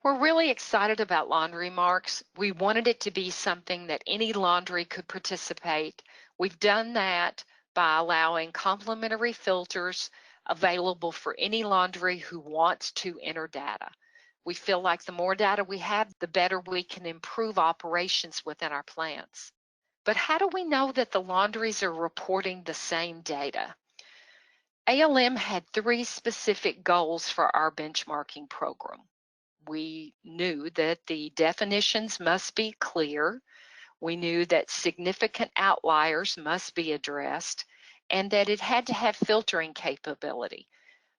We're really excited about LaundryMarks. We wanted it to be something that any laundry could participate. We've done that by allowing complimentary filters available for any laundry who wants to enter data. We feel like the more data we have, the better we can improve operations within our plants. But how do we know that the laundries are reporting the same data? ALM had 3 specific goals for our benchmarking program. We knew that the definitions must be clear. We knew that significant outliers must be addressed and that it had to have filtering capability.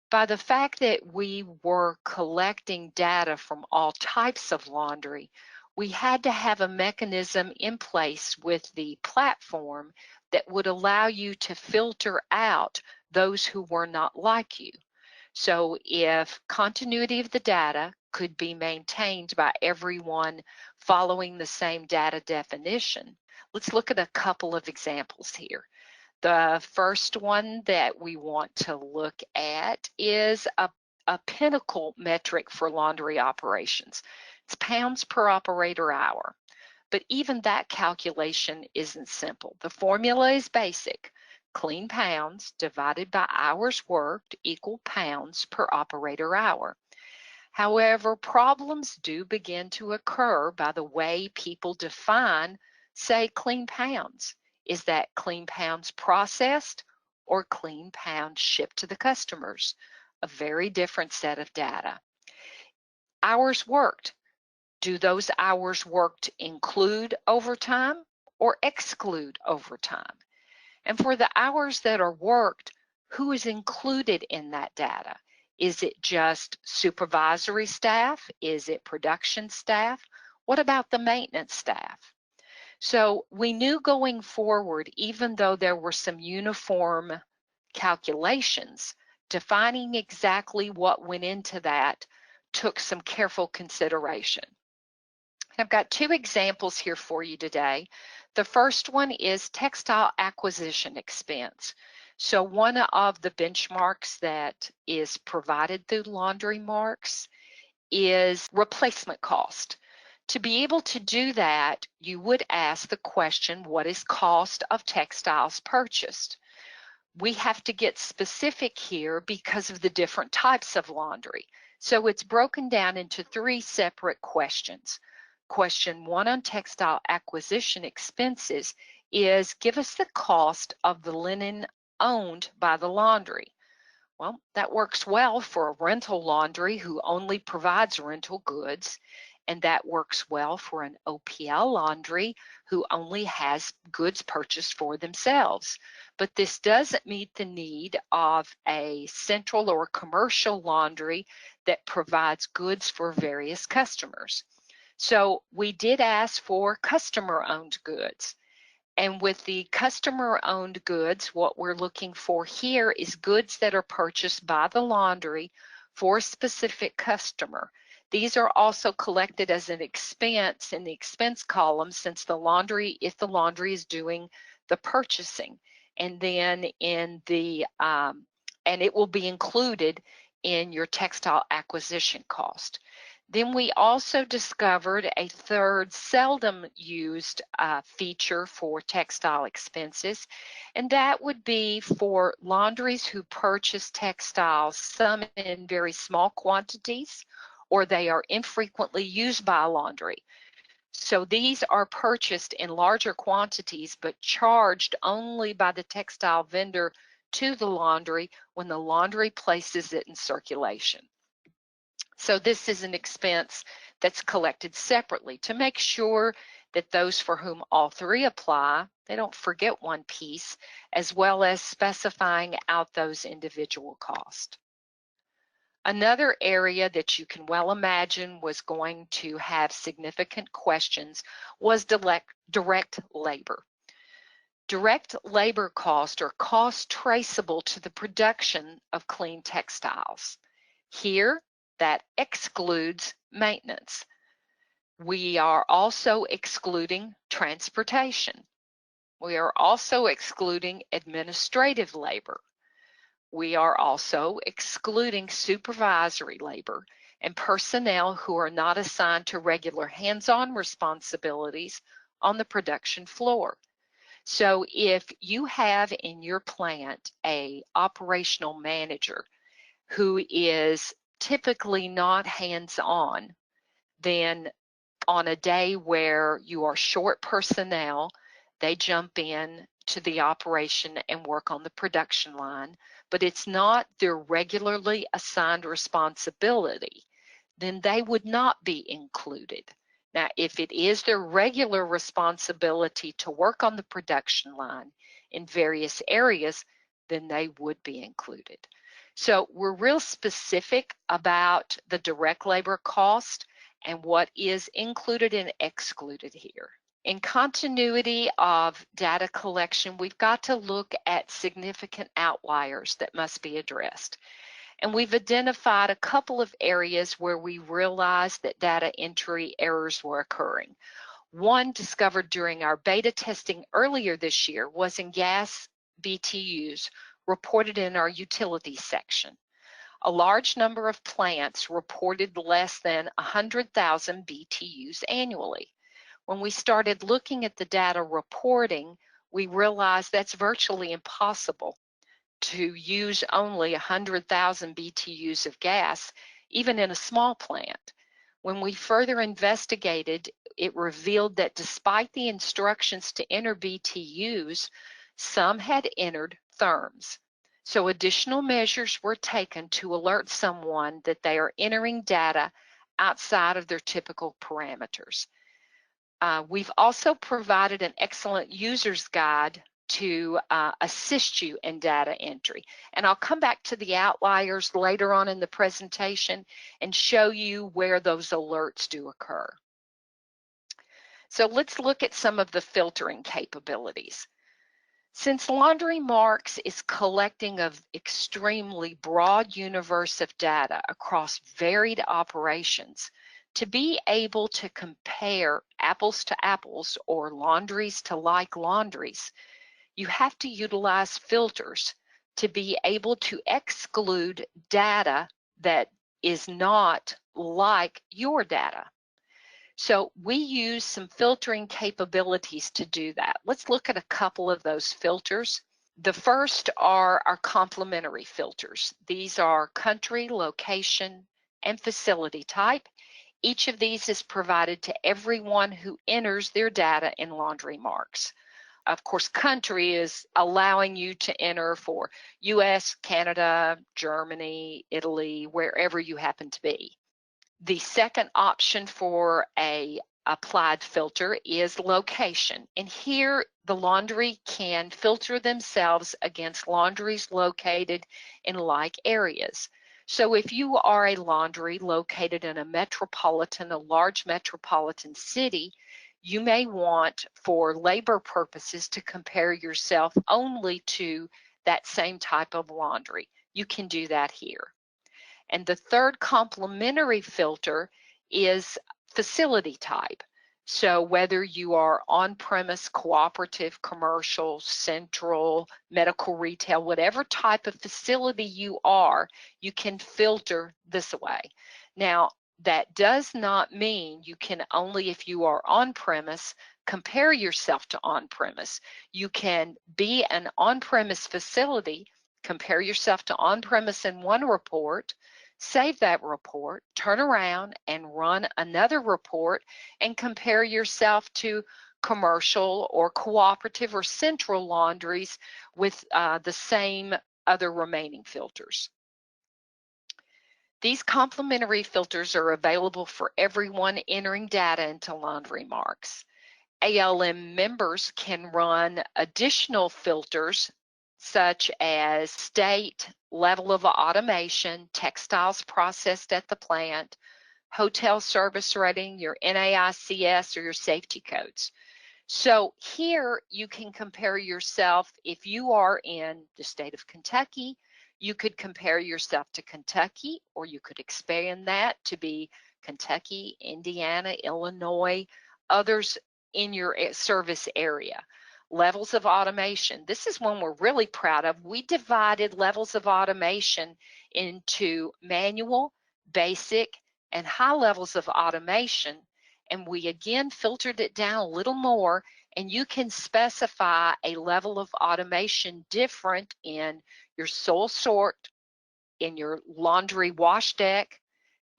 By the fact that we were collecting data from all types of laundry, we had to have a mechanism in place with the platform that would allow you to filter out those who were not like you. So if continuity of the data could be maintained by everyone following the same data definition, let's look at a couple of examples here. The first one that we want to look at is a pinnacle metric for laundry operations. It's pounds per operator hour. But even that calculation isn't simple. The formula is basic. Clean pounds divided by hours worked equal pounds per operator hour. However, problems do begin to occur by the way people define, say, clean pounds. Is that clean pounds processed or clean pounds shipped to the customers? A very different set of data. Hours worked. Do those hours worked include overtime or exclude overtime? And for the hours that are worked, who is included in that data? Is it just supervisory staff? Is it production staff? What about the maintenance staff? So we knew going forward, even though there were some uniform calculations, defining exactly what went into that took some careful consideration. I've got 2 examples here for you today. The first one is textile acquisition expense. So one of the benchmarks that is provided through LaundryMarks is replacement cost. To be able to do that, you would ask the question, what is cost of textiles purchased? We have to get specific here because of the different types of laundry. So it's broken down into 3 separate questions. Question 1 on textile acquisition expenses is, give us the cost of the linen owned by the laundry. Well, that works well for a rental laundry who only provides rental goods, and that works well for an OPL laundry who only has goods purchased for themselves. But this doesn't meet the need of a central or commercial laundry that provides goods for various customers. So we did ask for customer-owned goods. And with the customer-owned goods, what we're looking for here is goods that are purchased by the laundry for a specific customer. These are also collected as an expense in the expense column since the laundry, if the laundry is doing the purchasing. And then in the, and it will be included in your textile acquisition cost. Then we also discovered a third seldom used feature for textile expenses, and that would be for laundries who purchase textiles, some in very small quantities, or they are infrequently used by a laundry. So these are purchased in larger quantities, but charged only by the textile vendor to the laundry when the laundry places it in circulation. So this is an expense that's collected separately to make sure that those for whom all 3 apply, they don't forget one piece, as well as specifying out those individual costs. Another area that you can well imagine was going to have significant questions was direct labor. Direct labor costs are costs traceable to the production of clean textiles. Here, that excludes maintenance. We are also excluding transportation. We are also excluding administrative labor. We are also excluding supervisory labor. and personnel who are not assigned to regular hands-on responsibilities on the production floor. So if you have in your plant a operational manager who is typically not hands-on, then on a day where you are short personnel, they jump in to the operation and work on the production line, but it's not their regularly assigned responsibility, then they would not be included. Now, if it is their regular responsibility to work on the production line in various areas, then they would be included. So we're real specific about the direct labor cost and what is included and excluded here. In continuity of data collection, we've got to look at significant outliers that must be addressed. And we've identified a couple of areas where we realized that data entry errors were occurring. One discovered during our beta testing earlier this year was in gas BTUs reported in our utilities section. A large number of plants reported less than 100,000 BTUs annually. When we started looking at the data reporting, we realized that's virtually impossible to use only 100,000 BTUs of gas, even in a small plant. When we further investigated, it revealed that despite the instructions to enter BTUs, some had entered therms. So additional measures were taken to alert someone that they are entering data outside of their typical parameters. We've also provided an excellent user's guide to assist you in data entry. And I'll come back to the outliers later on in the presentation and show you where those alerts do occur. So let's look at some of the filtering capabilities. Since LaundryMarks is collecting an extremely broad universe of data across varied operations, to be able to compare apples to apples or laundries to like laundries, you have to utilize filters to be able to exclude data that is not like your data. So we use some filtering capabilities to do that. Let's look at a couple of those filters. The first are our complementary filters. These are country, location, and facility type. Each of these is provided to everyone who enters their data in LaundryMarks. Of course, country is allowing you to enter for US, Canada, Germany, Italy, wherever you happen to be. The second option for a applied filter is location. And here the laundry can filter themselves against laundries located in like areas. So if you are a laundry located in a large metropolitan city, you may want, for labor purposes, to compare yourself only to that same type of laundry. You can do that here. And the third complementary filter is facility type. So whether you are on-premise, cooperative, commercial, central, medical retail, whatever type of facility you are, you can filter this way. Now, that does not mean you can only, if you are on-premise, compare yourself to on-premise. You can be an on-premise facility, compare yourself to on-premise in one report, save that report, turn around and run another report and compare yourself to commercial or cooperative or central laundries with the same other remaining filters. These complementary filters are available for everyone entering data into LaundryMarks. ALM members can run additional filters such as state, level of automation, textiles processed at the plant, hotel service rating, your NAICS, or your safety codes. So here you can compare yourself. If you are in the state of Kentucky, you could compare yourself to Kentucky, or you could expand that to be Kentucky, Indiana, Illinois, others in your service area. Levels of automation. This is one we're really proud of. We divided levels of automation into manual, basic, and high levels of automation. And we again filtered it down a little more, and you can specify a level of automation different in your sole sort, in your laundry wash deck,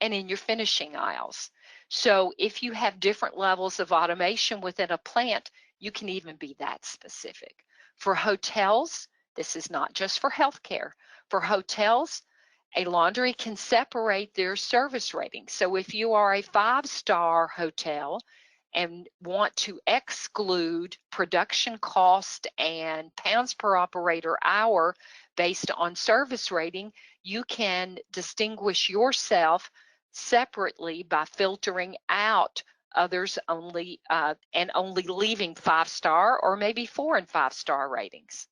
and in your finishing aisles. So if you have different levels of automation within a plant, you can even be that specific. For hotels, this is not just for healthcare. For hotels, a laundry can separate their service ratings. So if you are a 5-star hotel and want to exclude production cost and pounds per operator hour based on service rating, you can distinguish yourself separately by filtering out others only and only leaving 5-star or maybe 4 and 5-star ratings.